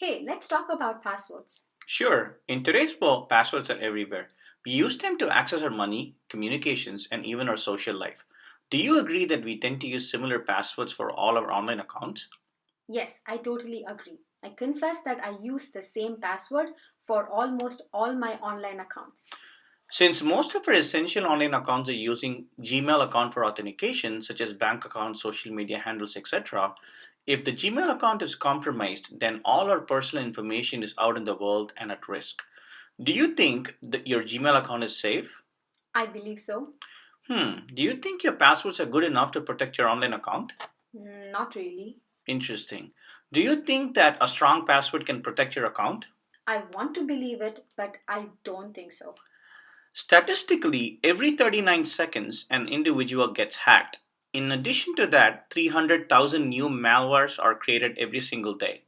Hey, let's talk about passwords. Sure, in today's world, passwords are everywhere. We use them to access our money, communications, and even our social life. Do you agree that we tend to use similar passwords for all our online accounts? Yes, I totally agree. I confess that I use the same password for almost all my online accounts. Since most of our essential online accounts are using Gmail account for authentication, such as bank accounts, social media handles, etc., if the Gmail account is compromised, then all our personal information is out in the world and at risk. Do you think that your Gmail account is safe? I believe so. Do you think your passwords are good enough to protect your online account? Not really. Interesting. Do you think that a strong password can protect your account? I want to believe it, but I don't think so. Statistically, every 39 seconds, an individual gets hacked. In addition to that, 300,000 new malwares are created every single day.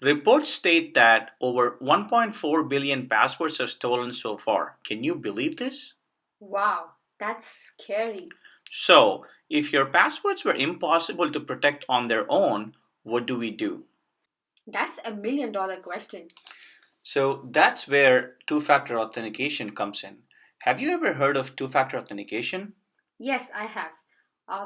Reports state that over 1.4 billion passwords are stolen so far. Can you believe this? Wow, that's scary. So, if your passwords were impossible to protect on their own, what do we do? That's $1 million question. So that's where two factor authentication comes in. Have you ever heard of two factor authentication? Yes, I have.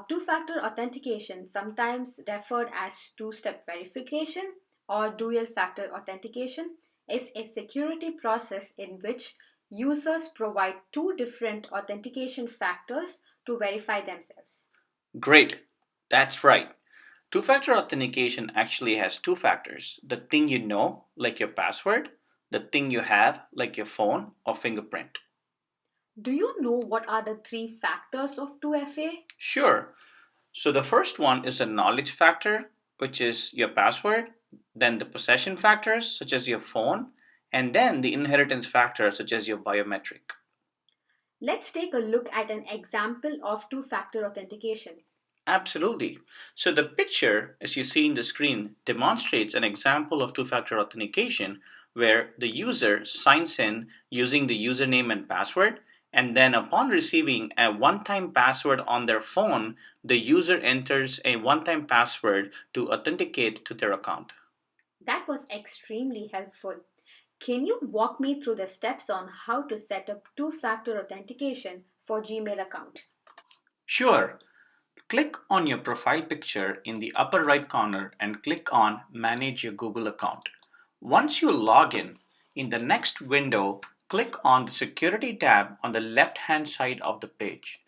Two factor authentication, sometimes referred as two step verification or dual factor authentication, is a security process in which users provide two different authentication factors to verify themselves. Great, that's right. Two factor authentication actually has two factors: the thing you know, like your password, the thing you have, like your phone or fingerprint. Do you know what are the three factors of 2FA? Sure, so the first one is the knowledge factor, which is your password, then the possession factors, such as your phone, and then the inheritance factor, such as your biometric. Let's take a look at an example of two factor authentication. Absolutely. So the picture, as you see in the screen, demonstrates an example of two-factor authentication where the user signs in using the username and password, and then upon receiving a one-time password on their phone, the user enters a one-time password to authenticate to their account. That was extremely helpful. Can you walk me through the steps on how to set up two factor authentication for Gmail account? Sure. Click on your profile picture in the upper right corner and click on Manage your Google account. Once you log in the next window, click on the Security tab on the left hand side of the page.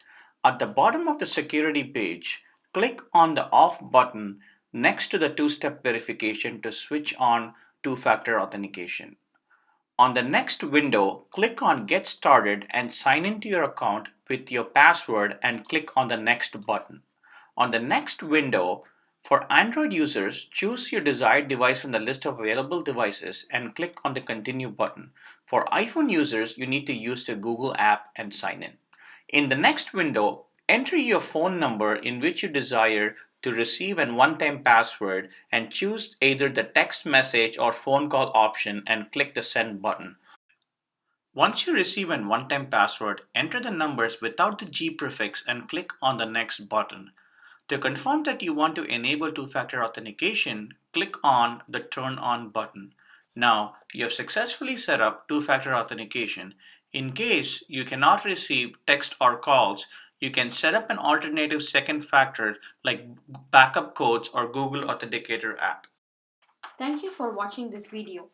At the bottom of the security page, click on the Off button next to the two-step verification to switch on two-factor authentication. On the next window, click on Get Started and sign into your account with your password and click on the Next button. On the next window, for Android users, choose your desired device from the list of available devices and click on the Continue button. For iPhone users, you need to use the Google app and sign in. In the next window, enter your phone number in which you desire to receive an one-time password and choose either the text message or phone call option and click the send button. Once you receive an one-time password, enter the numbers without the G prefix and click on the next button. To confirm that you want to enable two-factor authentication, click on the Turn On button. Now, you have successfully set up two-factor authentication. In case you cannot receive text or calls, you can set up an alternative second factor like backup codes or Google Authenticator app. Thank you for watching this video.